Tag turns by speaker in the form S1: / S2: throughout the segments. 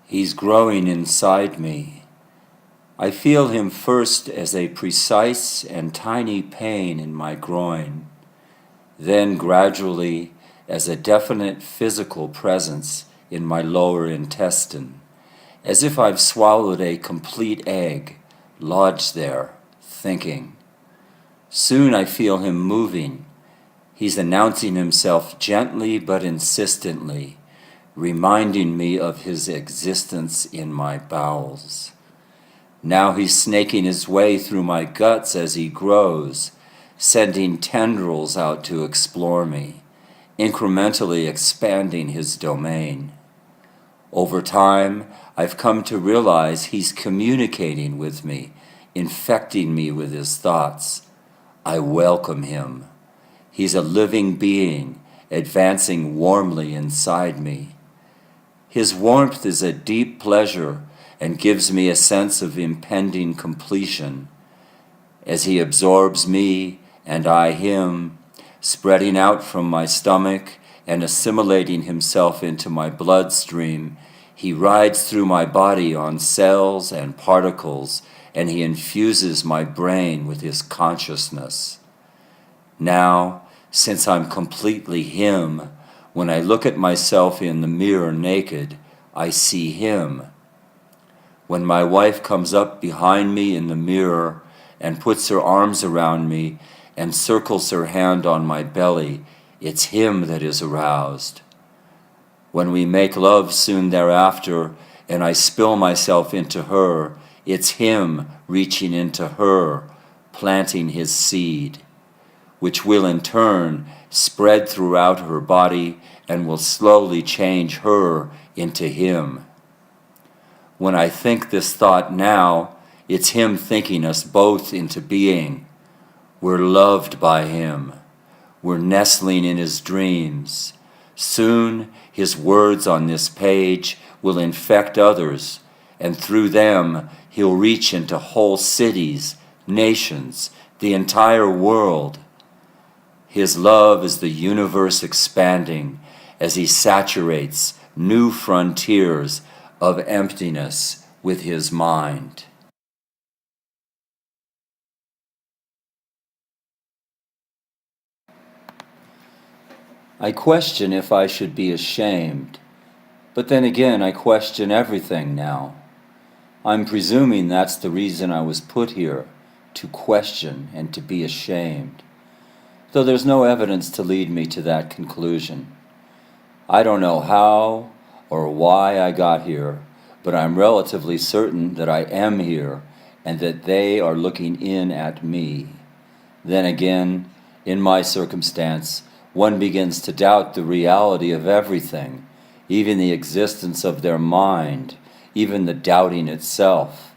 S1: He's growing inside me. I feel him first as a precise and tiny pain in my groin, then gradually as a definite physical presence in my lower intestine, as if I've swallowed a complete egg, lodged there, thinking. Soon I feel him moving. He's announcing himself gently but insistently, reminding me of his existence in my bowels. Now he's snaking his way through my guts as he grows, sending tendrils out to explore me, incrementally expanding his domain. Over time, I've come to realize he's communicating with me, infecting me with his thoughts. I welcome him. He's a living being, advancing warmly inside me. His warmth is a deep pleasure and gives me a sense of impending completion. As he absorbs me and I him, spreading out from my stomach and assimilating himself into my bloodstream, he rides through my body on cells and particles, and he infuses my brain with his consciousness. Now, since I'm completely him, when I look at myself in the mirror naked, I see him. When my wife comes up behind me in the mirror and puts her arms around me and circles her hand on my belly, it's him that is aroused. When we make love soon thereafter and I spill myself into her, it's him reaching into her, planting his seed, which will in turn spread throughout her body and will slowly change her into him. When I think this thought now, it's him thinking us both into being. We're loved by him. We're nestling in his dreams. Soon, his words on this page will infect others, and through them, he'll reach into whole cities, nations, the entire world. His love is the universe expanding as he saturates new frontiers of emptiness with his mind. I question if I should be ashamed, but then again I question everything now. I'm presuming that's the reason I was put here, to question and to be ashamed, though there's no evidence to lead me to that conclusion. I don't know how or why I got here, but I'm relatively certain that I am here and that they are looking in at me. Then again, in my circumstance, one begins to doubt the reality of everything, even the existence of their mind, even the doubting itself.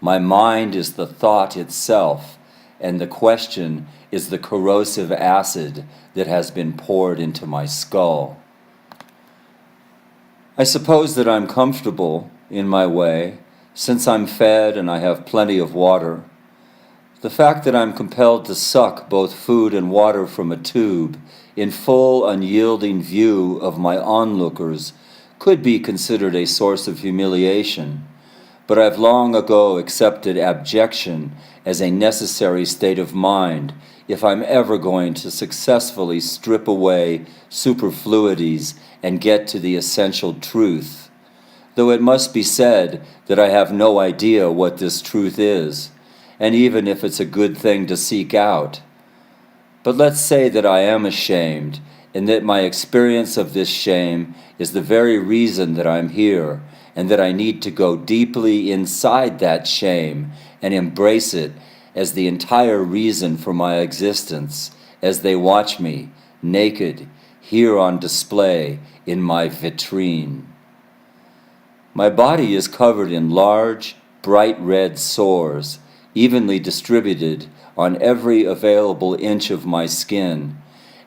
S1: My mind is the thought itself, and the question is the corrosive acid that has been poured into my skull. I suppose that I'm comfortable in my way, since I'm fed and I have plenty of water. The fact that I'm compelled to suck both food and water from a tube in full unyielding view of my onlookers could be considered a source of humiliation, but I've long ago accepted abjection as a necessary state of mind if I'm ever going to successfully strip away superfluities and get to the essential truth, though it must be said that I have no idea what this truth is, and even if it's a good thing to seek out. But let's say that I am ashamed, and that my experience of this shame is the very reason that I'm here, and that I need to go deeply inside that shame and embrace it as the entire reason for my existence, as they watch me, naked, here on display in my vitrine. My body is covered in large, bright red sores, evenly distributed on every available inch of my skin,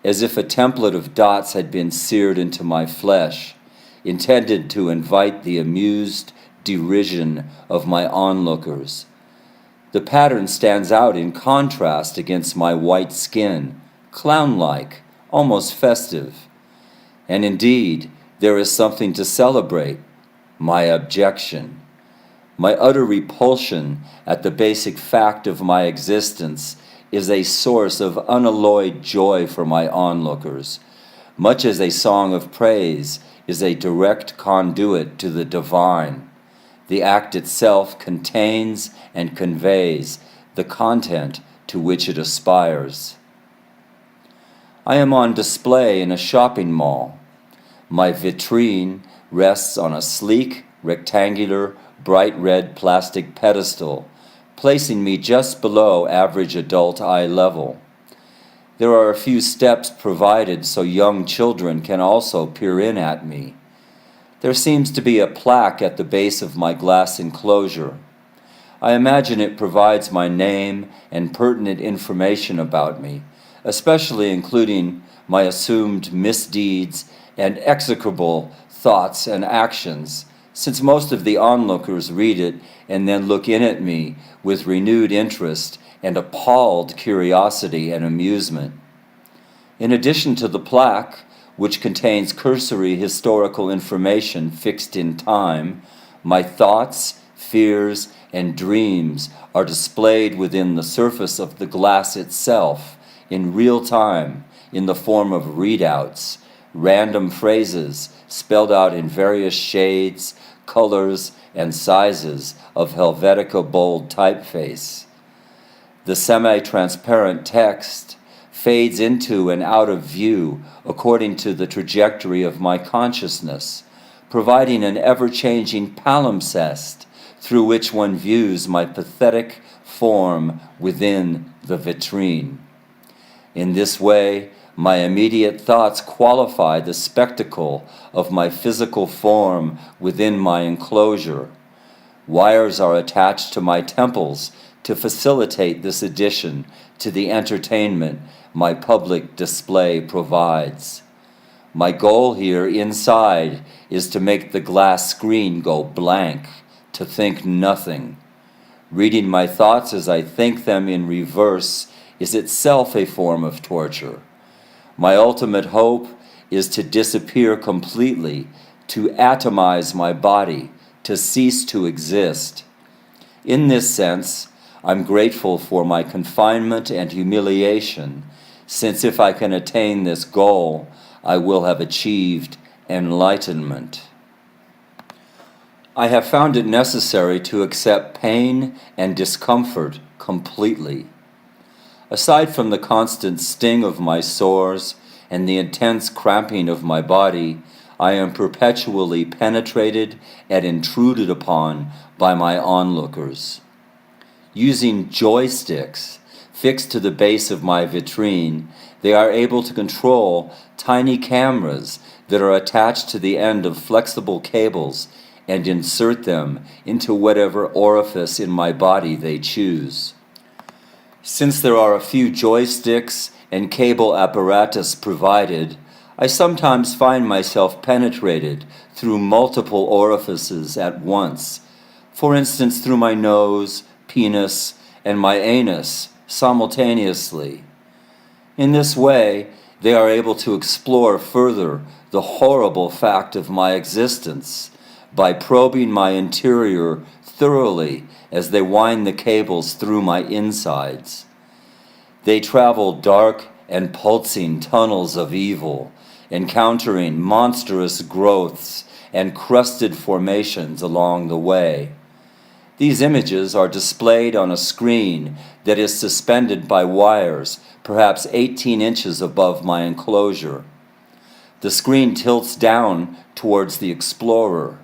S1: as if a template of dots had been seared into my flesh, intended to invite the amused derision of my onlookers. The pattern stands out in contrast against my white skin, clown-like, almost festive. And indeed, there is something to celebrate. my objection, my utter repulsion at the basic fact of my existence is a source of unalloyed joy for my onlookers, much as a song of praise is a direct conduit to the divine. The act itself contains and conveys the content to which it aspires. I am on display in a shopping mall. My vitrine rests on a sleek, rectangular, bright red plastic pedestal, placing me just below average adult eye level. There are a few steps provided so young children can also peer in at me. There seems to be a plaque at the base of my glass enclosure. I imagine it provides my name and pertinent information about me, especially including my assumed misdeeds and execrable thoughts and actions, since most of the onlookers read it and then look in at me with renewed interest and appalled curiosity and amusement. In addition to the plaque, which contains cursory historical information fixed in time, my thoughts, fears, and dreams are displayed within the surface of the glass itself in real time in the form of readouts, random phrases spelled out in various shades, colors, and sizes of Helvetica bold typeface. The semi-transparent text fades into and out of view according to the trajectory of my consciousness, providing an ever-changing palimpsest through which one views my pathetic form within the vitrine. In this way, my immediate thoughts qualify the spectacle of my physical form within my enclosure. Wires are attached to my temples to facilitate this addition to the entertainment my public display provides. My goal here inside is to make the glass screen go blank, to think nothing. Reading my thoughts as I think them in reverse is itself a form of torture. My ultimate hope is to disappear completely, to atomize my body, to cease to exist. In this sense, I'm grateful for my confinement and humiliation, since if I can attain this goal, I will have achieved enlightenment. I have found it necessary to accept pain and discomfort completely. Aside from the constant sting of my sores and the intense cramping of my body, I am perpetually penetrated and intruded upon by my onlookers. Using joysticks fixed to the base of my vitrine, they are able to control tiny cameras that are attached to the end of flexible cables and insert them into whatever orifice in my body they choose. Since there are a few joysticks and cable apparatus provided, I sometimes find myself penetrated through multiple orifices at once, for instance through my nose, penis, and my anus simultaneously. In this way, they are able to explore further the horrible fact of my existence by probing my interior thoroughly as they wind the cables through my insides. They travel dark and pulsing tunnels of evil, encountering monstrous growths and crusted formations along the way. These images are displayed on a screen that is suspended by wires, perhaps 18 inches above my enclosure. The screen tilts down towards the explorer.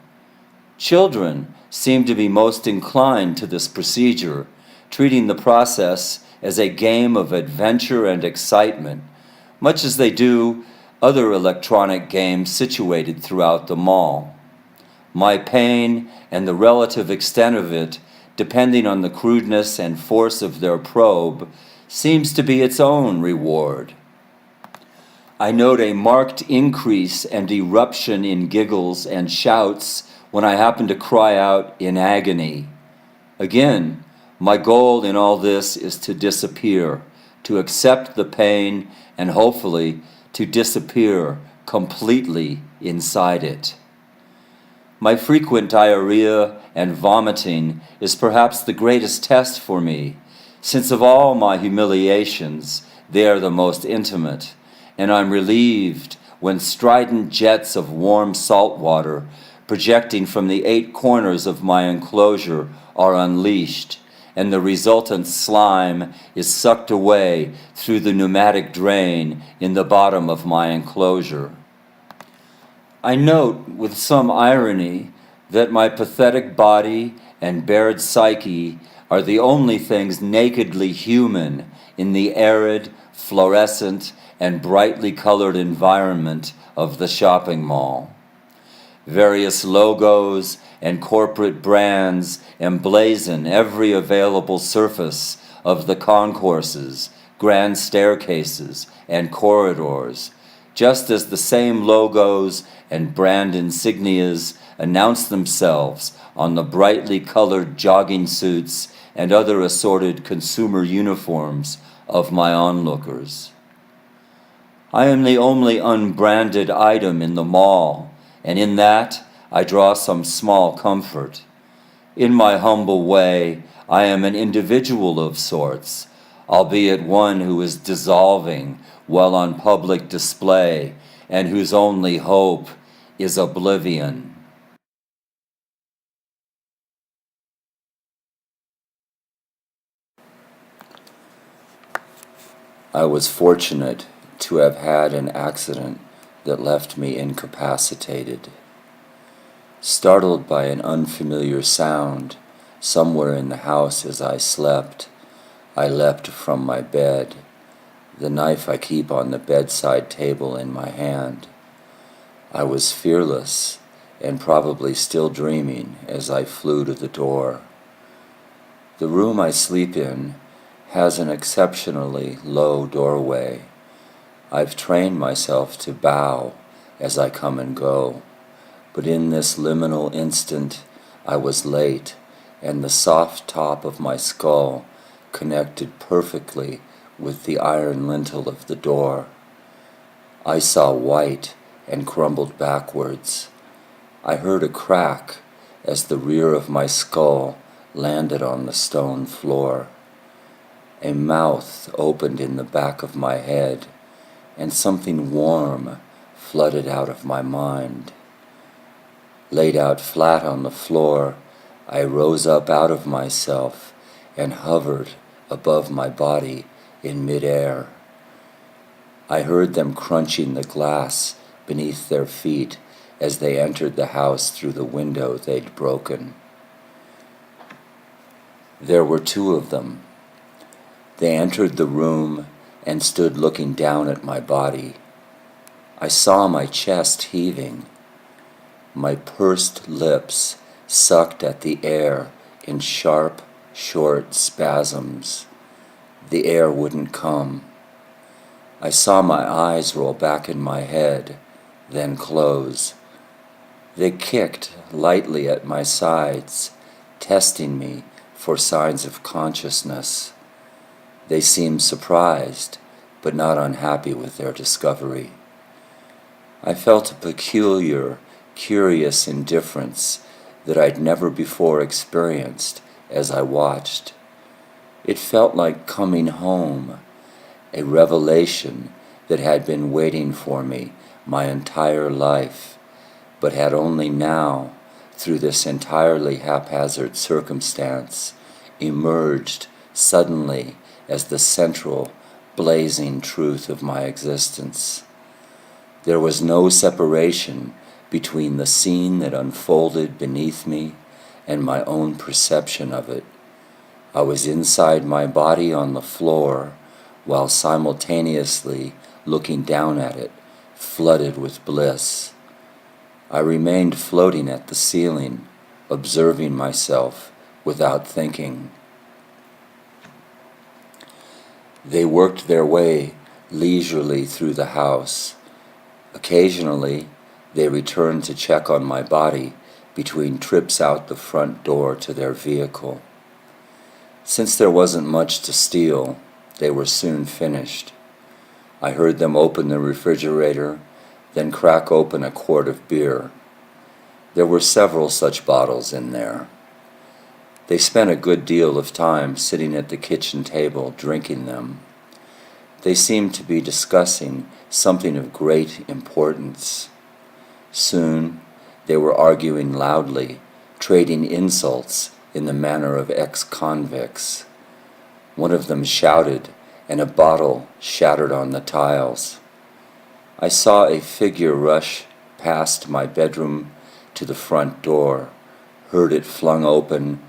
S1: Children seem to be most inclined to this procedure, treating the process as a game of adventure and excitement, much as they do other electronic games situated throughout the mall. My pain and the relative extent of it, depending on the crudeness and force of their probe, seems to be its own reward. I note a marked increase and eruption in giggles and shouts when I happen to cry out in agony. Again, my goal in all this is to disappear, to accept the pain, and hopefully to disappear completely inside it. My frequent diarrhea and vomiting is perhaps the greatest test for me, since of all my humiliations, they are the most intimate, and I'm relieved when strident jets of warm salt water projecting from the 8 corners of my enclosure are unleashed, and the resultant slime is sucked away through the pneumatic drain in the bottom of my enclosure. I note with some irony that my pathetic body and bared psyche are the only things nakedly human in the arid, fluorescent, and brightly colored environment of the shopping mall. Various logos and corporate brands emblazon every available surface of the concourses, grand staircases, and corridors, just as the same logos and brand insignias announce themselves on the brightly colored jogging suits and other assorted consumer uniforms of my onlookers. I am the only unbranded item in the mall, and in that I draw some small comfort. In my humble way, I am an individual of sorts, albeit one who is dissolving while on public display and whose only hope is oblivion. I was fortunate to have had an accident that left me incapacitated. Startled by an unfamiliar sound somewhere in the house as I slept, I leapt from my bed, the knife I keep on the bedside table in my hand. I was fearless and probably still dreaming as I flew to the door. The room I sleep in has an exceptionally low doorway. I've trained myself to bow as I come and go, but in this liminal instant I was late, and the soft top of my skull connected perfectly with the iron lintel of the door. I saw white and crumbled backwards. I heard a crack as the rear of my skull landed on the stone floor. A mouth opened in the back of my head, and something warm flooded out of my mind. Laid out flat on the floor, I rose up out of myself and hovered above my body in midair. I heard them crunching the glass beneath their feet as they entered the house through the window they'd broken. There were 2 of them. They entered the room and stood looking down at my body. I saw my chest heaving. My pursed lips sucked at the air in sharp, short spasms. The air wouldn't come. I saw my eyes roll back in my head, then close. They kicked lightly at my sides, testing me for signs of consciousness. They seemed surprised, but not unhappy with their discovery. I felt a peculiar, curious indifference that I'd never before experienced as I watched. It felt like coming home, a revelation that had been waiting for me my entire life, but had only now, through this entirely haphazard circumstance, emerged suddenly as the central, blazing truth of my existence. There was no separation between the scene that unfolded beneath me and my own perception of it. I was inside my body on the floor, while simultaneously looking down at it, flooded with bliss. I remained floating at the ceiling, observing myself without thinking. They worked their way leisurely through the house. Occasionally, they returned to check on my body between trips out the front door to their vehicle. Since there wasn't much to steal, they were soon finished. I heard them open the refrigerator, then crack open a quart of beer. There were several such bottles in there. They spent a good deal of time sitting at the kitchen table drinking them. They seemed to be discussing something of great importance. Soon they were arguing loudly, trading insults in the manner of ex-convicts. One of them shouted, and a bottle shattered on the tiles. I saw a figure rush past my bedroom to the front door, heard it flung open,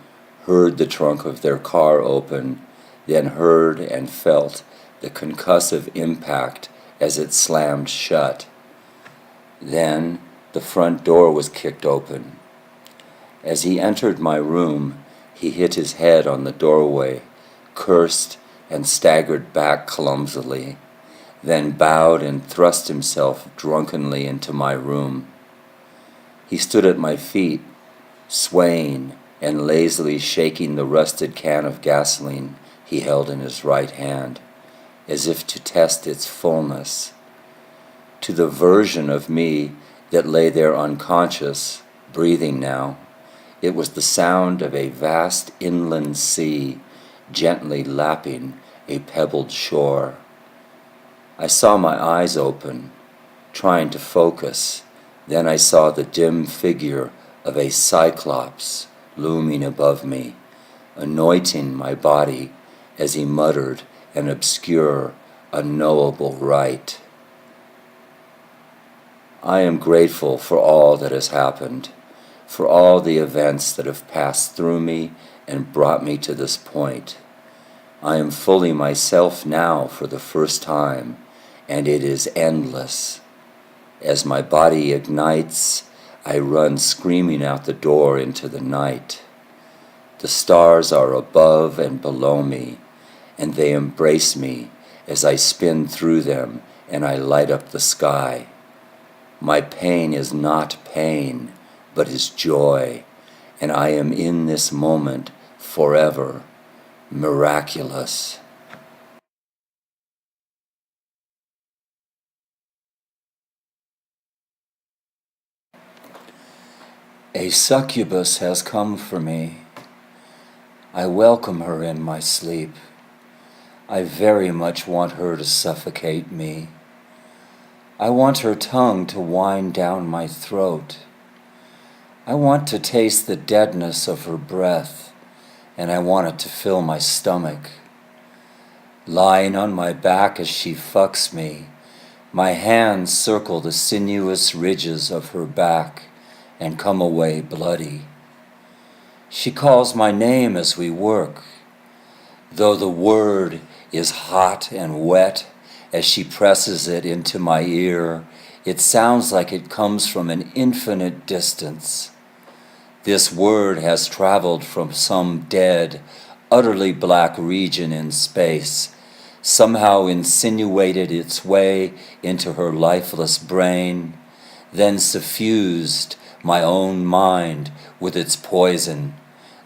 S1: heard the trunk of their car open, then heard and felt the concussive impact as it slammed shut. Then the front door was kicked open. As he entered my room, he hit his head on the doorway, cursed and staggered back clumsily, then bowed and thrust himself drunkenly into my room. He stood at my feet, swaying and lazily shaking the rusted can of gasoline he held in his right hand, as if to test its fullness. To the version of me that lay there unconscious, breathing now, it was the sound of a vast inland sea gently lapping a pebbled shore. I saw my eyes open, trying to focus. Then I saw the dim figure of a cyclops looming above me, anointing my body as he muttered an obscure, unknowable rite. I am grateful for all that has happened, for all the events that have passed through me and brought me to this point. I am fully myself now for the first time, and it is endless. As my body ignites, I run screaming out the door into the night. The stars are above and below me, and they embrace me as I spin through them and I light up the sky. My pain is not pain, but is joy, and I am in this moment forever, miraculous. A succubus has come for me. I welcome her in my sleep. I very much want her to suffocate me. I want her tongue to wind down my throat. I want to taste the deadness of her breath, and I want it to fill my stomach. Lying on my back as she fucks me, my hands circle the sinuous ridges of her back and come away bloody. She calls my name as we work, though the word is hot and wet as she presses it into my ear. It sounds like it comes from an infinite distance. This word has traveled from some dead, utterly black region in space, somehow insinuated its way into her lifeless brain, then suffused my own mind with its poison,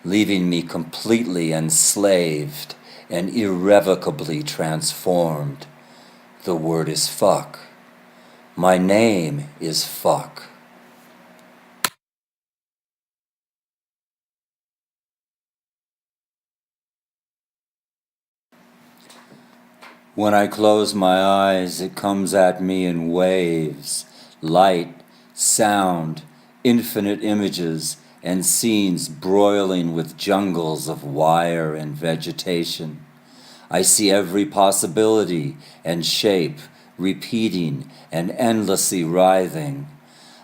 S1: leaving me completely enslaved and irrevocably transformed. The word is fuck. My name is fuck. When I close my eyes, it comes at me in waves, light, sound, infinite images, and scenes broiling with jungles of wire and vegetation. I see every possibility and shape repeating and endlessly writhing.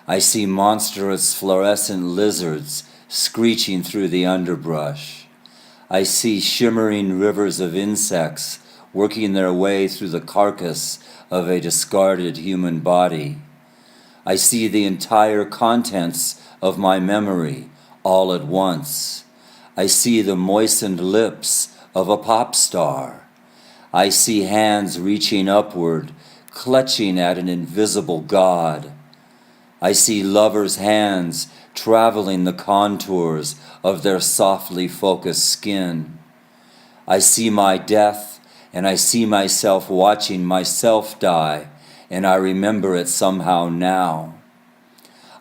S1: I see monstrous fluorescent lizards screeching through the underbrush. I see shimmering rivers of insects working their way through the carcass of a discarded human body. I see the entire contents of my memory all at once. I see the moistened lips of a pop star. I see hands reaching upward, clutching at an invisible god. I see lovers' hands traveling the contours of their softly focused skin. I see my death, and I see myself watching myself die, and I remember it somehow now.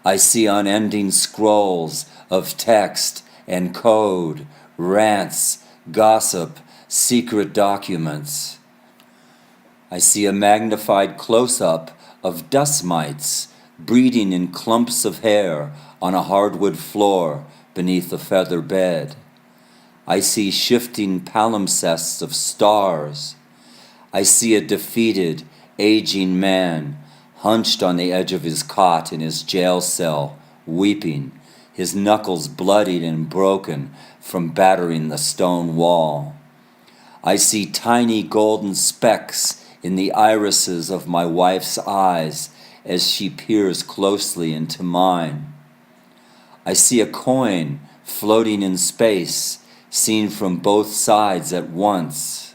S1: I see unending scrolls of text and code, rants, gossip, secret documents. I see a magnified close-up of dust mites breeding in clumps of hair on a hardwood floor beneath a feather bed. I see shifting palimpsests of stars. I see a defeated, aging man hunched on the edge of his cot in his jail cell, weeping, his knuckles bloodied and broken from battering the stone wall. I see tiny golden specks in the irises of my wife's eyes as she peers closely into mine. I see a coin floating in space, seen from both sides at once.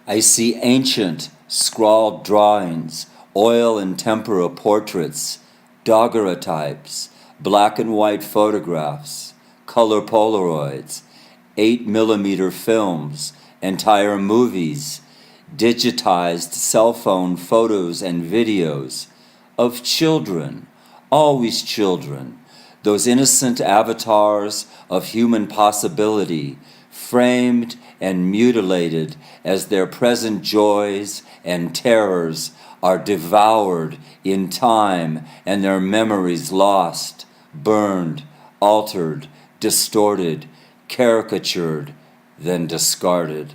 S1: I see ancient, scrawled drawings, oil and tempera portraits, daguerreotypes, black and white photographs, color Polaroids, 8mm films, entire movies, digitized cell phone photos and videos of children, always children, those innocent avatars of human possibility, framed and mutilated as their present joys and terrors are devoured in time and their memories lost, burned, altered, distorted, caricatured, then discarded.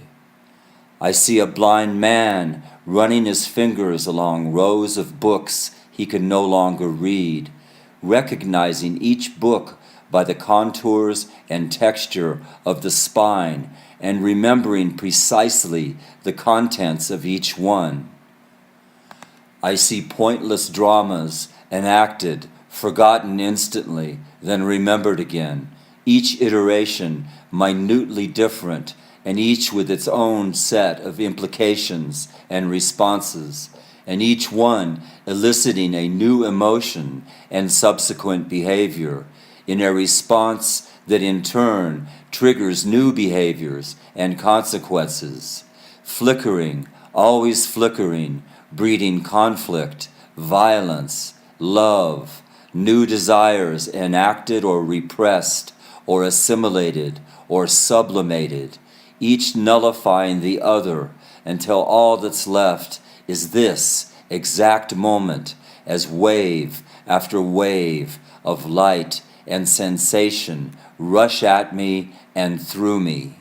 S1: I see a blind man running his fingers along rows of books he can no longer read, recognizing each book by the contours and texture of the spine and remembering precisely the contents of each one. I see pointless dramas enacted, forgotten instantly, then remembered again, each iteration minutely different, and each with its own set of implications and responses, and each one eliciting a new emotion and subsequent behavior in a response that in turn triggers new behaviors and consequences, flickering, always flickering, breeding conflict, violence, love, new desires enacted or repressed or assimilated or sublimated, each nullifying the other until all that's left is this exact moment as wave after wave of light and sensation rush at me and through me.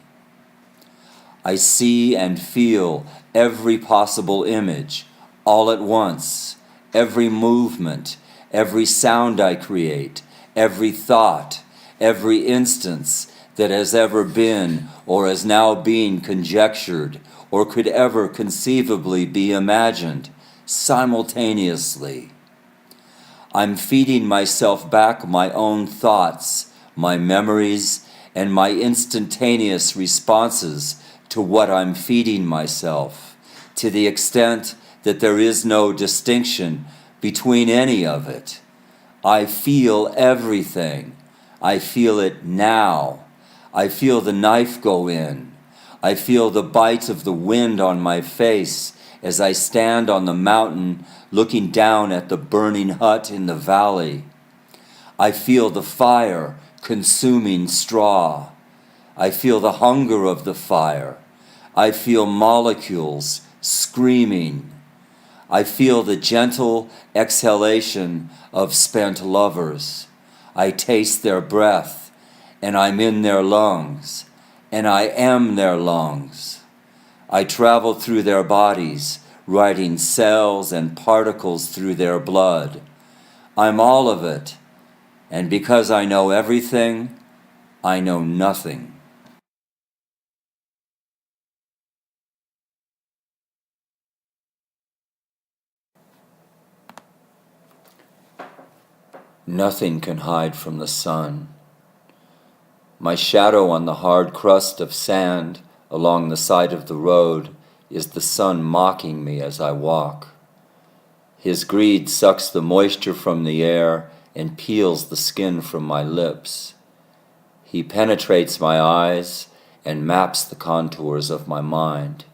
S1: I see and feel every possible image all at once, every movement, every sound I create, every thought, every instance that has ever been or is now being conjectured or could ever conceivably be imagined simultaneously. I'm feeding myself back my own thoughts, my memories, and my instantaneous responses to what I'm feeding myself, to the extent that there is no distinction between any of it. I feel everything. I feel it now. I feel the knife go in. I feel the bite of the wind on my face as I stand on the mountain looking down at the burning hut in the valley. I feel the fire consuming straw. I feel the hunger of the fire. I feel molecules screaming. I feel the gentle exhalation of spent lovers. I taste their breath, and I'm in their lungs, and I am their lungs. I travel through their bodies, riding cells and particles through their blood. I'm all of it, and because I know everything, I know nothing. Nothing can hide from the sun. My shadow on the hard crust of sand along the side of the road is the sun mocking me as I walk. His greed sucks the moisture from the air and peels the skin from my lips. He penetrates my eyes and maps the contours of my mind.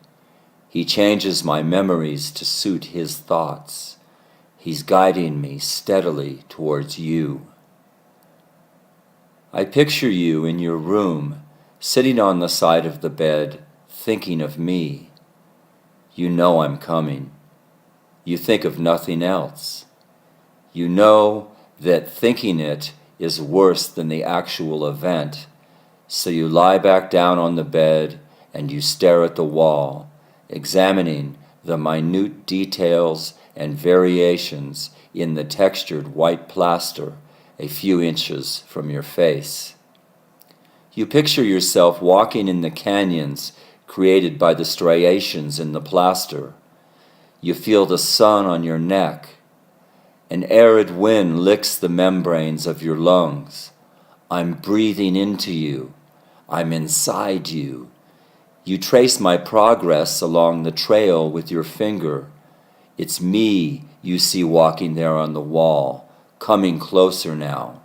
S1: He changes my memories to suit his thoughts. He's guiding me steadily towards you. I picture you in your room, sitting on the side of the bed, thinking of me. You know I'm coming. You think of nothing else. You know that thinking it is worse than the actual event, so you lie back down on the bed and you stare at the wall, examining the minute details and variations in the textured white plaster a few inches from your face. You picture yourself walking in the canyons created by the striations in the plaster. You feel the sun on your neck. An arid wind licks the membranes of your lungs. I'm breathing into you. I'm inside you. You trace my progress along the trail with your finger. It's me you see walking there on the wall, coming closer now.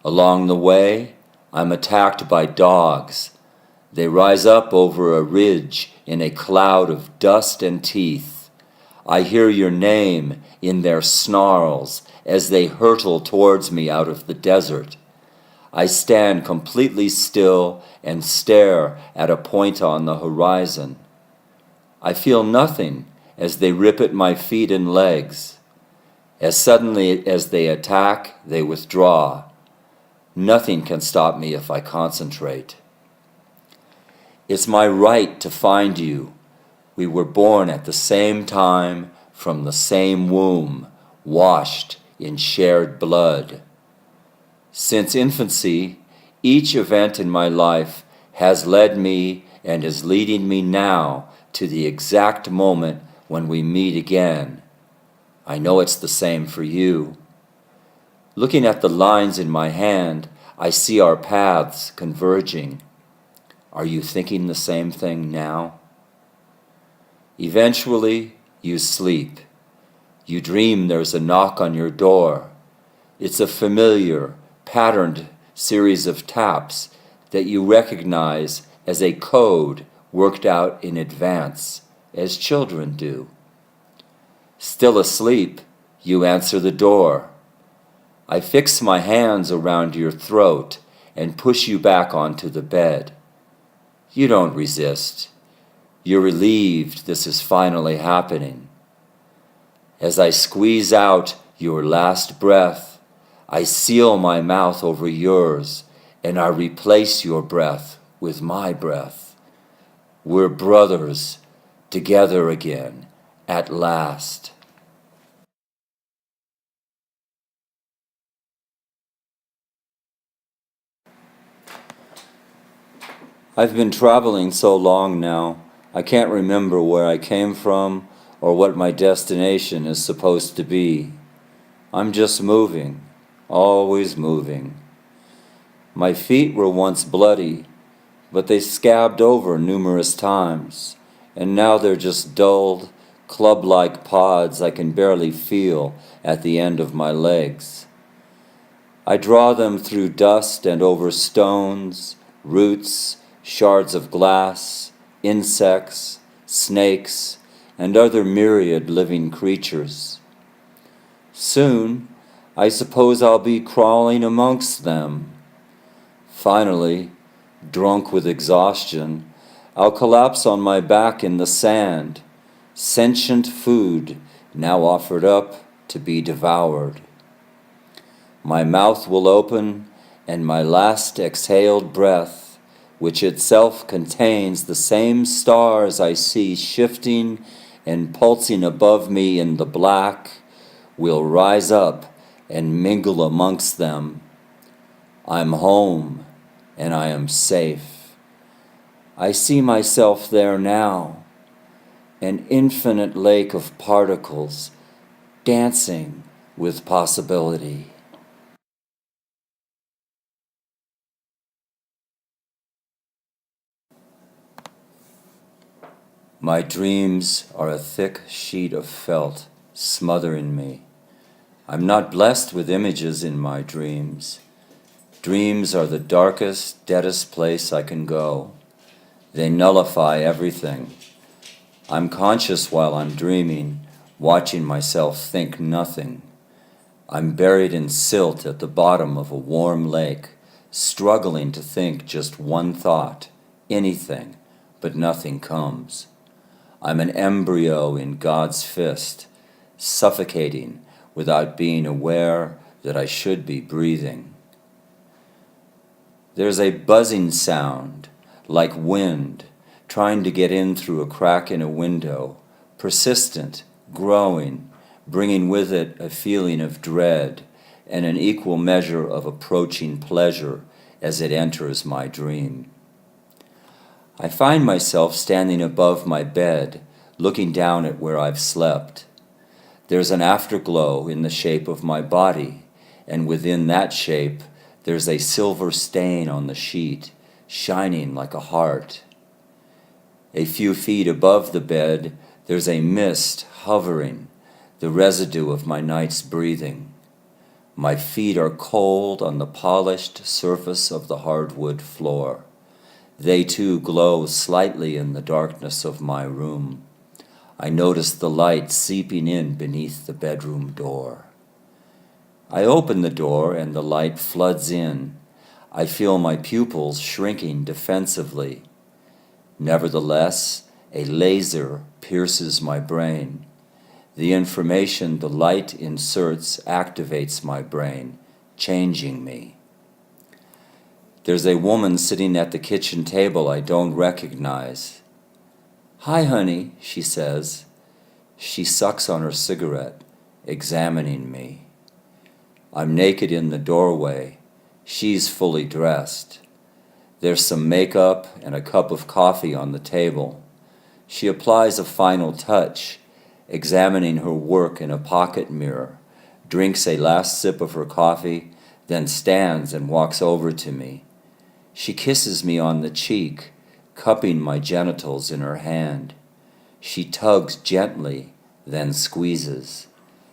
S1: Along the way, I'm attacked by dogs. They rise up over a ridge in a cloud of dust and teeth. I hear your name in their snarls as they hurtle towards me out of the desert. I stand completely still and stare at a point on the horizon. I feel nothing as they rip at my feet and legs. As suddenly as they attack, they withdraw. Nothing can stop me if I concentrate. It's my right to find you. We were born at the same time, from the same womb, washed in shared blood. Since infancy, each event in my life has led me and is leading me now to the exact moment when we meet again. I know it's the same for you. Looking at the lines in my hand, I see our paths converging. Are you thinking the same thing now? Eventually, you sleep. You dream there's a knock on your door. It's a familiar, patterned series of taps that you recognize as a code worked out in advance, as children do. Still asleep, you answer the door. I fix my hands around your throat and push you back onto the bed. You don't resist. You're relieved this is finally happening. As I squeeze out your last breath, I seal my mouth over yours and I replace your breath with my breath. We're brothers, together again, at last. I've been traveling so long now, I can't remember where I came from or what my destination is supposed to be. I'm just moving, always moving. My feet were once bloody, but they scabbed over numerous times, and now they're just dulled, club-like pods I can barely feel at the end of my legs. I draw them through dust and over stones, roots, shards of glass, insects, snakes, and other myriad living creatures. Soon, I suppose I'll be crawling amongst them. Finally, drunk with exhaustion, I'll collapse on my back in the sand, sentient food now offered up to be devoured. My mouth will open, and my last exhaled breath, which itself contains the same stars I see shifting and pulsing above me in the black, will rise up and mingle amongst them. I'm home, and I am safe. I see myself there now, an infinite lake of particles dancing with possibility. My dreams are a thick sheet of felt smothering me. I'm not blessed with images in my dreams. Dreams are the darkest, deadest place I can go. They nullify everything. I'm conscious while I'm dreaming, watching myself think nothing. I'm buried in silt at the bottom of a warm lake, struggling to think just one thought, anything, but nothing comes. I'm an embryo in God's fist, suffocating without being aware that I should be breathing. There's a buzzing sound, like wind, trying to get in through a crack in a window, persistent, growing, bringing with it a feeling of dread and an equal measure of approaching pleasure as it enters my dream. I find myself standing above my bed, looking down at where I've slept. There's an afterglow in the shape of my body, and within that shape there's a silver stain on the sheet, shining like a heart. A few feet above the bed, there's a mist hovering, the residue of my night's breathing. My feet are cold on the polished surface of the hardwood floor. They too glow slightly in the darkness of my room. I notice the light seeping in beneath the bedroom door. I open the door and the light floods in. I feel my pupils shrinking defensively. Nevertheless, a laser pierces my brain. The information the light inserts activates my brain, changing me. There's a woman sitting at the kitchen table I don't recognize. "Hi, honey," she says. She sucks on her cigarette, examining me. I'm naked in the doorway. She's fully dressed. There's some makeup and a cup of coffee on the table. She applies a final touch, examining her work in a pocket mirror, drinks a last sip of her coffee, then stands and walks over to me. She kisses me on the cheek, cupping my genitals in her hand. She tugs gently, then squeezes.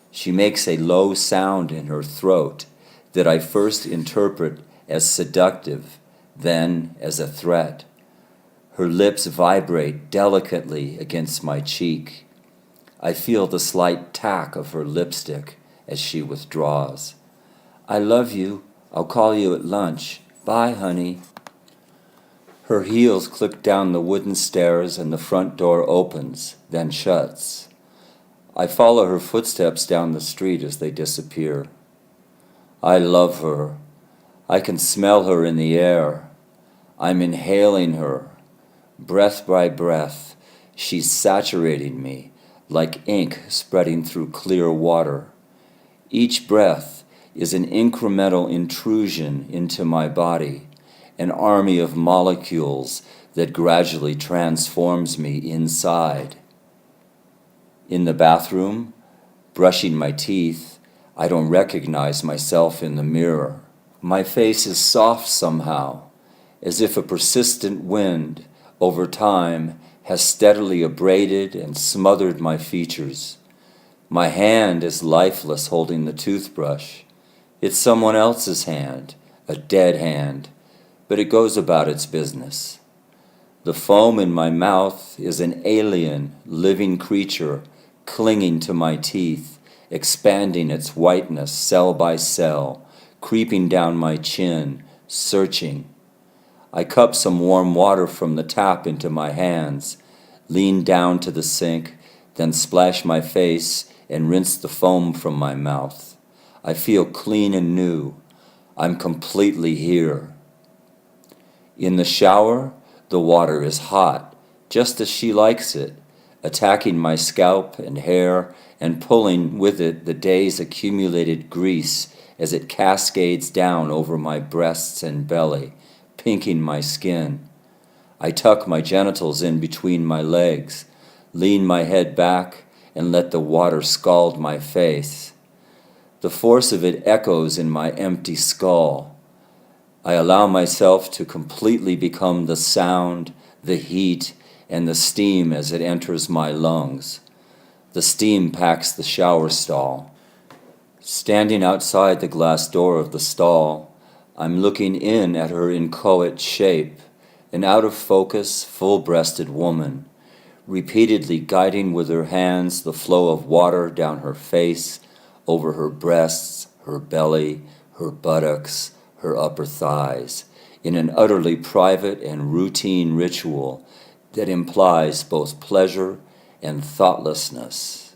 S1: She makes a low sound in her throat that I first interpret as seductive, then as a threat. Her lips vibrate delicately against my cheek. I feel the slight tack of her lipstick as she withdraws. "I love you. I'll call you at lunch. Bye, honey." Her heels click down the wooden stairs and the front door opens, then shuts. I follow her footsteps down the street as they disappear. I love her. I can smell her in the air. I'm inhaling her. Breath by breath, she's saturating me, like ink spreading through clear water. Each breath is an incremental intrusion into my body, an army of molecules that gradually transforms me inside. In the bathroom, brushing my teeth, I don't recognize myself in the mirror. My face is soft somehow, as if a persistent wind, over time, has steadily abraded and smothered my features. My hand is lifeless holding the toothbrush. It's someone else's hand, a dead hand, but it goes about its business. The foam in my mouth is an alien, living creature clinging to my teeth, expanding its whiteness cell by cell, creeping down my chin, searching. I cup some warm water from the tap into my hands, lean down to the sink, then splash my face and rinse the foam from my mouth. I feel clean and new. I'm completely here. In the shower, the water is hot, just as she likes it, attacking my scalp and hair and pulling with it the day's accumulated grease as it cascades down over my breasts and belly, pinking my skin. I tuck my genitals in between my legs, lean my head back, and let the water scald my face. The force of it echoes in my empty skull. I allow myself to completely become the sound, the heat, and the steam as it enters my lungs. The steam packs the shower stall. Standing outside the glass door of the stall, I'm looking in at her inchoate shape, an out-of-focus, full-breasted woman, repeatedly guiding with her hands the flow of water down her face, over her breasts, her belly, her buttocks, her upper thighs, in an utterly private and routine ritual that implies both pleasure and thoughtlessness.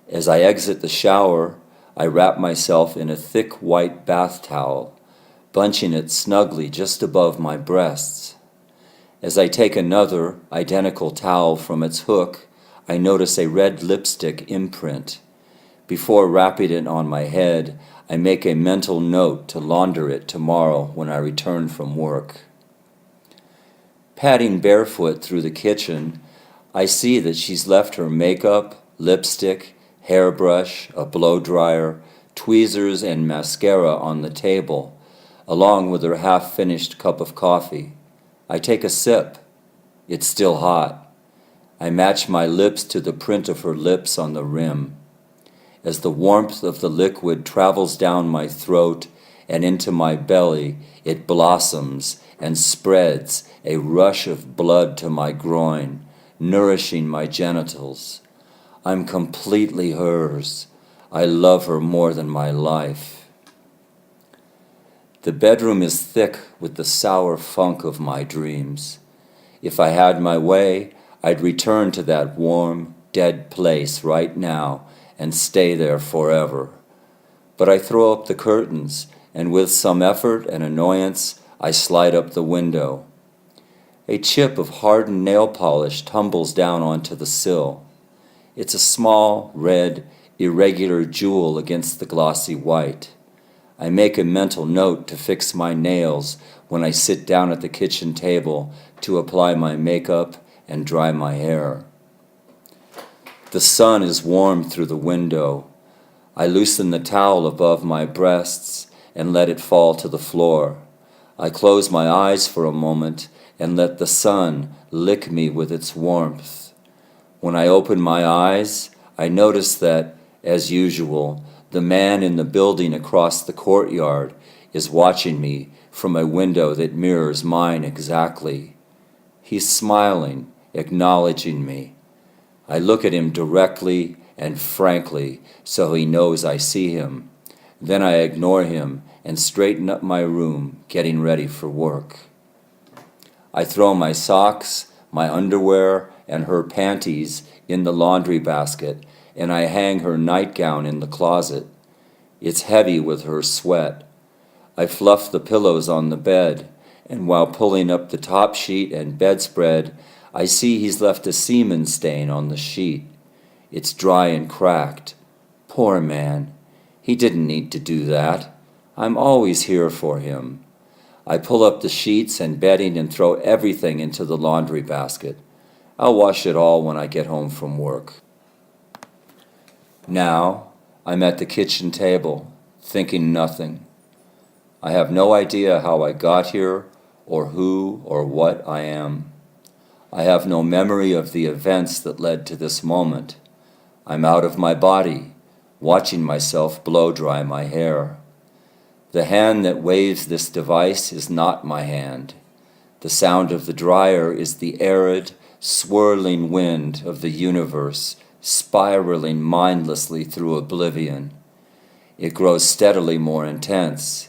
S1: As I exit the shower, I wrap myself in a thick white bath towel, bunching it snugly just above my breasts. As I take another, identical towel from its hook, I notice a red lipstick imprint. Before wrapping it on my head, I make a mental note to launder it tomorrow when I return from work. Padding barefoot through the kitchen, I see that she's left her makeup, lipstick, hairbrush, a blow dryer, tweezers, and mascara on the table, along with her half-finished cup of coffee. I take a sip. It's still hot. I match my lips to the print of her lips on the rim. As the warmth of the liquid travels down my throat and into my belly, it blossoms and spreads, a rush of blood to my groin, nourishing my genitals. I'm completely hers. I love her more than my life. The bedroom is thick with the sour funk of my dreams. If I had my way, I'd return to that warm, dead place right now and stay there forever. But I throw up the curtains, and with some effort and annoyance, I slide up the window. A chip of hardened nail polish tumbles down onto the sill. It's a small, red, irregular jewel against the glossy white. I make a mental note to fix my nails when I sit down at the kitchen table to apply my makeup and dry my hair. The sun is warm through the window. I loosen the towel above my breasts and let it fall to the floor. I close my eyes for a moment and let the sun lick me with its warmth. When I open my eyes, I notice that, as usual, the man in the building across the courtyard is watching me from a window that mirrors mine exactly. He's smiling, acknowledging me. I look at him directly and frankly so he knows I see him. Then I ignore him and straighten up my room, getting ready for work. I throw my socks, my underwear, and her panties in the laundry basket, and I hang her nightgown in the closet. It's heavy with her sweat. I fluff the pillows on the bed, and while pulling up the top sheet and bedspread, I see he's left a semen stain on the sheet. It's dry and cracked. Poor man. He didn't need to do that. I'm always here for him. I pull up the sheets and bedding and throw everything into the laundry basket. I'll wash it all when I get home from work. Now, I'm at the kitchen table, thinking nothing. I have no idea how I got here, or who or what I am. I have no memory of the events that led to this moment. I'm out of my body, watching myself blow dry my hair. The hand that waves this device is not my hand. The sound of the dryer is the arid, swirling wind of the universe, spiraling mindlessly through oblivion. It grows steadily more intense.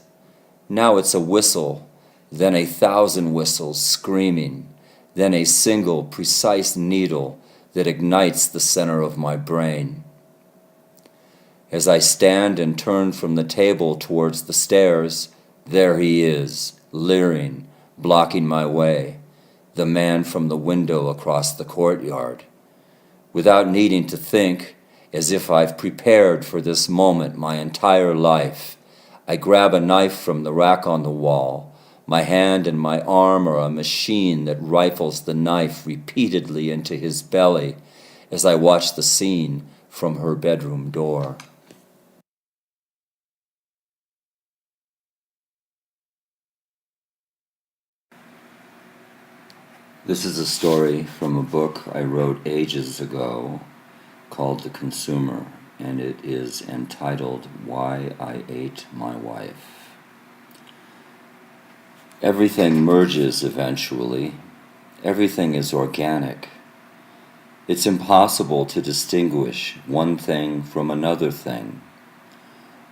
S1: Now it's a whistle, then 1,000 whistles screaming, then a single precise needle that ignites the center of my brain. As I stand and turn from the table towards the stairs, there he is, leering, blocking my way, the man from the window across the courtyard. Without needing to think, as if I've prepared for this moment my entire life, I grab a knife from the rack on the wall. My hand and my arm are a machine that rifles the knife repeatedly into his belly as I watch the scene from her bedroom door. This is a story from a book I wrote ages ago called The Consumer, and it is entitled Why I Ate My Wife. Everything merges eventually. Everything is organic. It's impossible to distinguish one thing from another thing.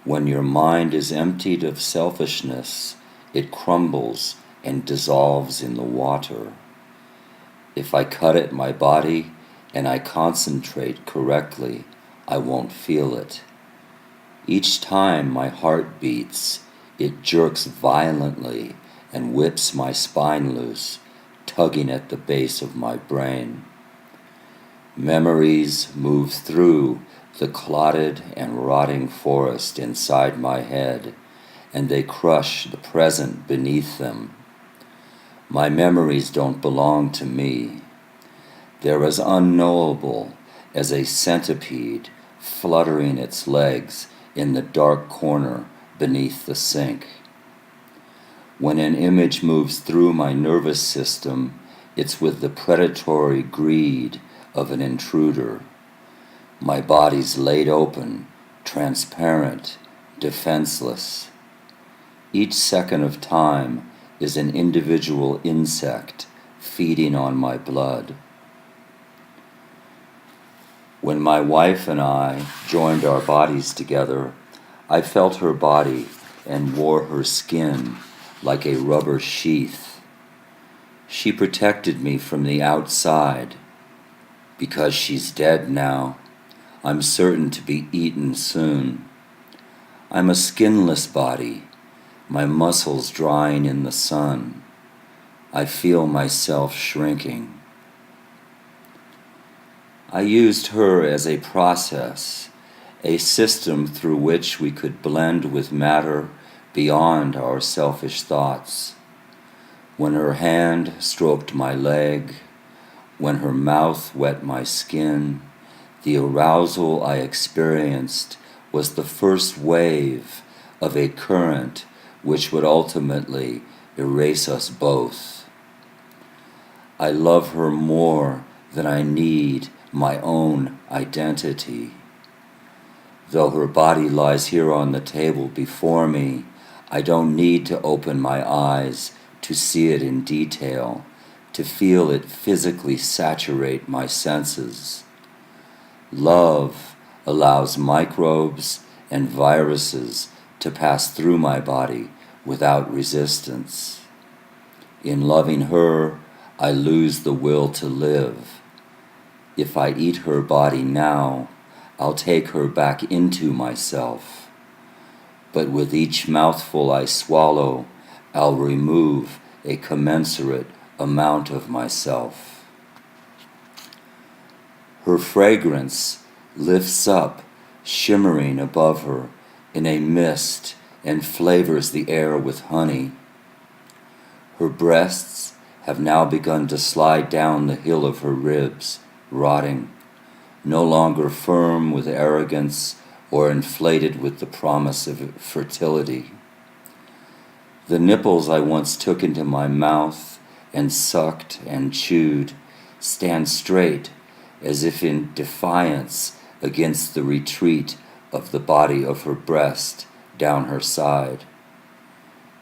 S1: When your mind is emptied of selfishness, it crumbles and dissolves in the water. If I cut at my body and I concentrate correctly, I won't feel it. Each time my heart beats, it jerks violently and whips my spine loose, tugging at the base of my brain. Memories move through the clotted and rotting forest inside my head, and they crush the present beneath them. My memories don't belong to me. They're as unknowable as a centipede fluttering its legs in the dark corner beneath the sink. When an image moves through my nervous system, it's with the predatory greed of an intruder. My body's laid open, transparent, defenseless. Each second of time is an individual insect feeding on my blood. When my wife and I joined our bodies together, I felt her body and wore her skin like a rubber sheath. She protected me from the outside. Because she's dead now, I'm certain to be eaten soon. I'm a skinless body, my muscles drying in the sun. I feel myself shrinking. I used her as a process, a system through which we could blend with matter beyond our selfish thoughts. When her hand stroked my leg, when her mouth wet my skin, the arousal I experienced was the first wave of a current which would ultimately erase us both. I love her more than I need my own identity. Though her body lies here on the table before me, I don't need to open my eyes to see it in detail, to feel it physically saturate my senses. Love allows microbes and viruses to pass through my body without resistance. In loving her, I lose the will to live. If I eat her body now, I'll take her back into myself. But with each mouthful I swallow, I'll remove a commensurate amount of myself. Her fragrance lifts up, shimmering above her in a mist, and flavors the air with honey. Her breasts have now begun to slide down the hill of her ribs, rotting, no longer firm with arrogance or inflated with the promise of fertility. The nipples I once took into my mouth and sucked and chewed stand straight as if in defiance against the retreat of the body of her breast down her side.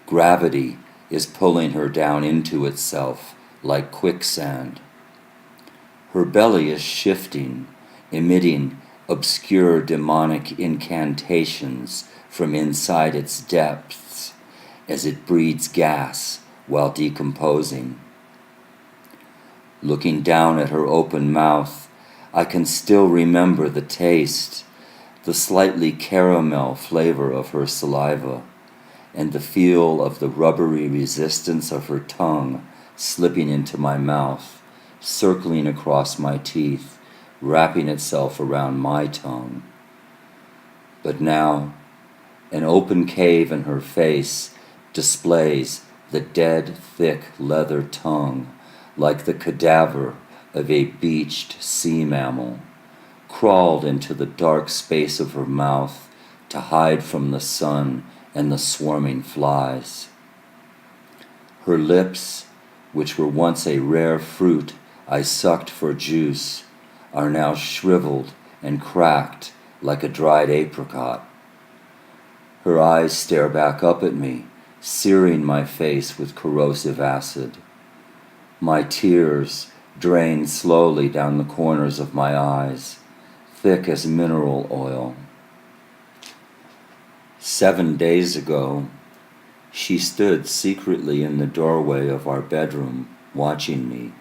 S1: Gravity is pulling her down into itself like quicksand. Her belly is shifting, emitting obscure demonic incantations from inside its depths as it breathes gas while decomposing. Looking down at her open mouth, I can still remember the taste, the slightly caramel flavor of her saliva, and the feel of the rubbery resistance of her tongue slipping into my mouth, circling across my teeth, wrapping itself around my tongue. But now, an open cave in her face displays the dead, thick leather tongue like the cadaver of a beached sea mammal, crawled into the dark space of her mouth to hide from the sun and the swarming flies. Her lips, which were once a rare fruit I sucked for juice, are now shriveled and cracked like a dried apricot. Her eyes stare back up at me, searing my face with corrosive acid. My tears drain slowly down the corners of my eyes, thick as mineral oil. 7 days ago, she stood secretly in the doorway of our bedroom, watching me,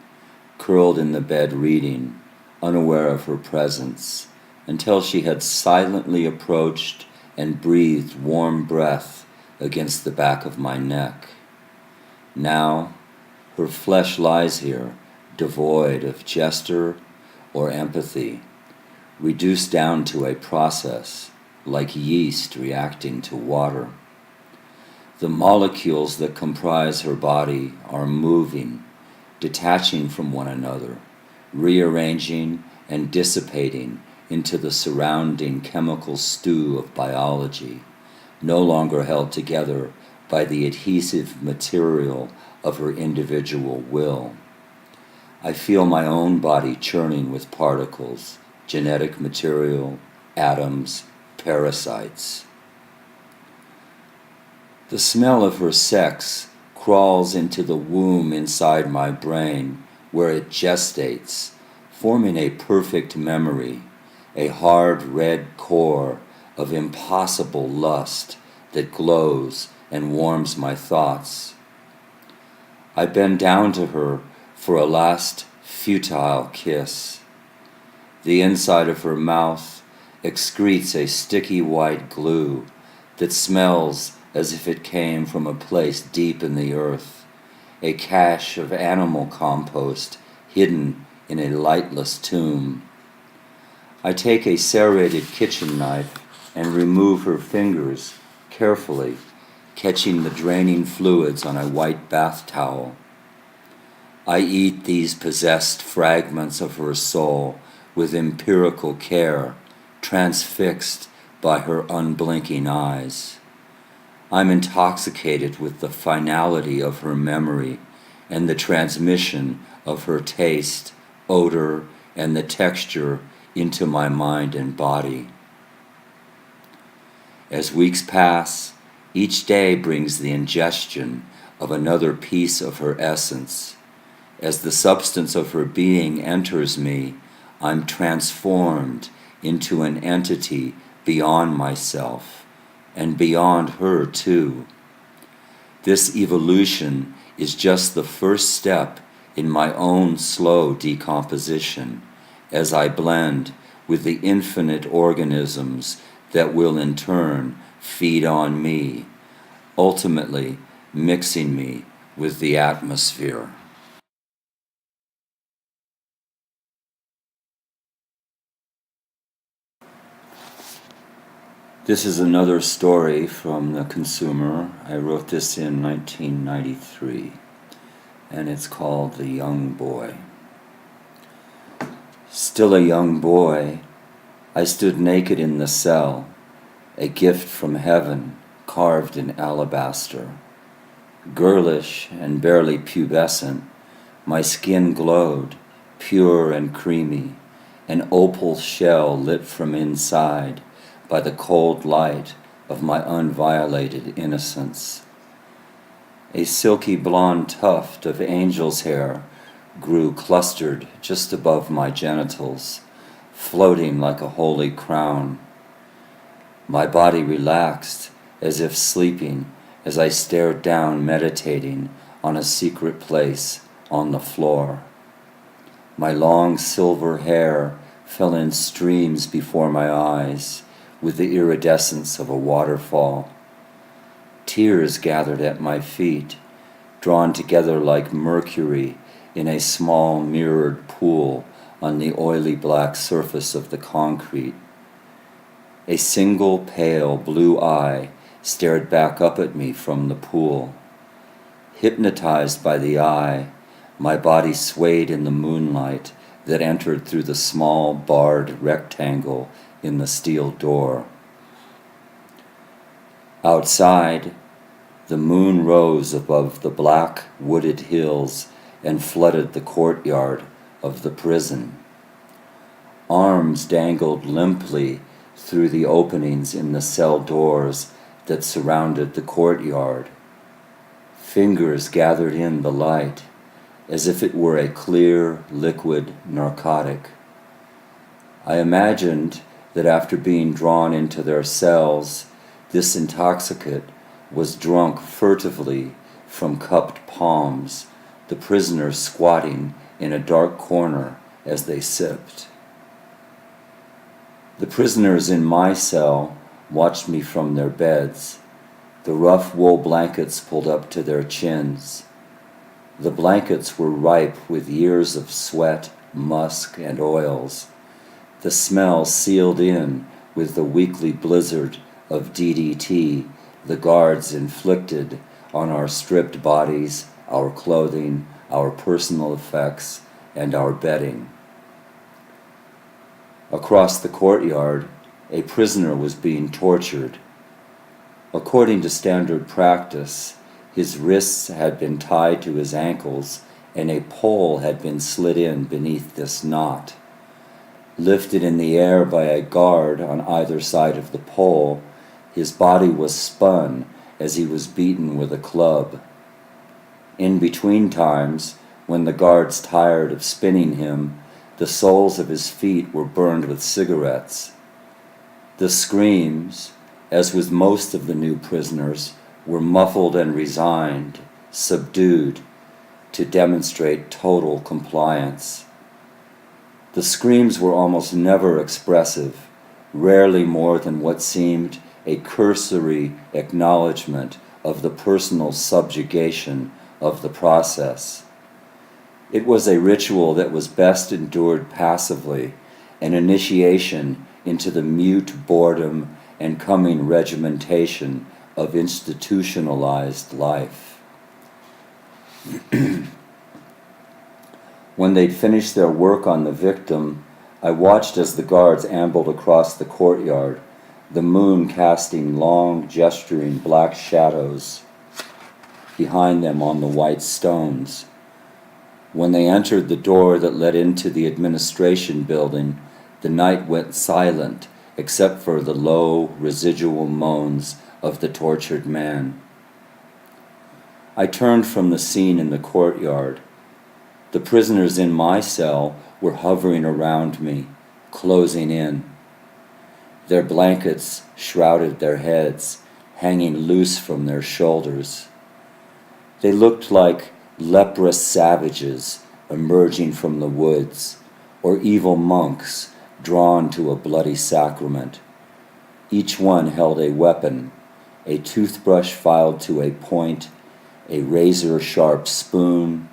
S1: curled in the bed reading, unaware of her presence, until she had silently approached and breathed warm breath against the back of my neck. Now, her flesh lies here, devoid of gesture or empathy, reduced down to a process, like yeast reacting to water. The molecules that comprise her body are moving, detaching from one another, rearranging and dissipating into the surrounding chemical stew of biology, no longer held together by the adhesive material of her individual will. I feel my own body churning with particles, genetic material, atoms, parasites. The smell of her sex crawls into the womb inside my brain, where it gestates, forming a perfect memory, a hard red core of impossible lust that glows and warms my thoughts. I bend down to her for a last futile kiss. The inside of her mouth excretes a sticky white glue that smells as if it came from a place deep in the earth, a cache of animal compost hidden in a lightless tomb. I take a serrated kitchen knife and remove her fingers carefully, catching the draining fluids on a white bath towel. I eat these possessed fragments of her soul with empirical care, transfixed by her unblinking eyes. I'm intoxicated with the finality of her memory and the transmission of her taste, odor, and the texture into my mind and body. As weeks pass, each day brings the ingestion of another piece of her essence. As the substance of her being enters me, I'm transformed into an entity beyond myself, and beyond her too. This evolution is just the first step in my own slow decomposition, as I blend with the infinite organisms that will in turn feed on me, ultimately mixing me with the atmosphere. This is another story from The Consumer. I wrote this in 1993, and it's called The Young Boy. Still a young boy, I stood naked in the cell, a gift from heaven carved in alabaster. Girlish and barely pubescent, my skin glowed, pure and creamy, an opal shell lit from inside by the cold light of my unviolated innocence. A silky blonde tuft of angel's hair grew clustered just above my genitals, floating like a holy crown. My body relaxed as if sleeping as I stared down meditating on a secret place on the floor. My long silver hair fell in streams before my eyes with the iridescence of a waterfall. Tears gathered at my feet, drawn together like mercury in a small mirrored pool on the oily black surface of the concrete. A single pale blue eye stared back up at me from the pool. Hypnotized by the eye, my body swayed in the moonlight that entered through the small barred rectangle in the steel door. Outside, the moon rose above the black wooded hills and flooded the courtyard of the prison. Arms dangled limply through the openings in the cell doors that surrounded the courtyard. Fingers gathered in the light, as if it were a clear, liquid narcotic. I imagined that after being drawn into their cells, this intoxicant was drunk furtively from cupped palms, the prisoners squatting in a dark corner as they sipped. The prisoners in my cell watched me from their beds, the rough wool blankets pulled up to their chins. The blankets were ripe with years of sweat, musk, and oils, the smell sealed in with the weekly blizzard of DDT the guards inflicted on our stripped bodies, our clothing, our personal effects, and our bedding. Across the courtyard, a prisoner was being tortured. According to standard practice, his wrists had been tied to his ankles and a pole had been slid in beneath this knot. Lifted in the air by a guard on either side of the pole, his body was spun as he was beaten with a club. In between times, when the guards tired of spinning him, the soles of his feet were burned with cigarettes. The screams, as with most of the new prisoners, were muffled and resigned, subdued, to demonstrate total compliance. The screams were almost never expressive, rarely more than what seemed a cursory acknowledgement of the personal subjugation of the process. It was a ritual that was best endured passively, an initiation into the mute boredom and coming regimentation of institutionalized life. When they'd finished their work on the victim, I watched as the guards ambled across the courtyard, the moon casting long, gesturing black shadows behind them on the white stones. When they entered the door that led into the administration building, the night went silent except for the low, residual moans of the tortured man. I turned from the scene in the courtyard. The prisoners in my cell were hovering around me, closing in. Their blankets shrouded their heads, hanging loose from their shoulders. They looked like leprous savages emerging from the woods, or evil monks drawn to a bloody sacrament. Each one held a weapon, a toothbrush filed to a point, a razor-sharp spoon,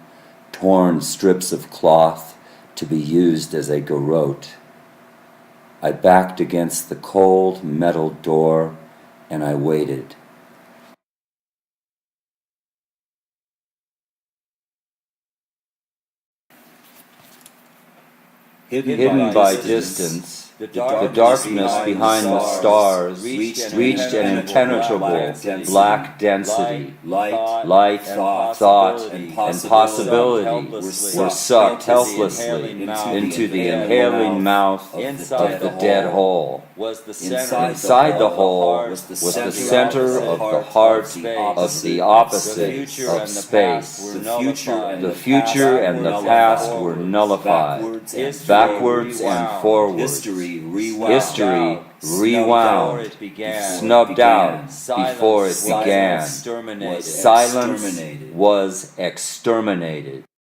S1: torn strips of cloth to be used as a garrote. I backed against the cold metal door and I waited. Hidden by distance, the darkness behind the stars reached an impenetrable black density. Light, thought, and possibility were sucked helplessly into the inhaling mouth of the dead hole. Inside the hole was the center of the heart of the opposite of space. The future and the past were nullified, backwards and forwards. History rewound, snubbed out before it began. Silence was exterminated.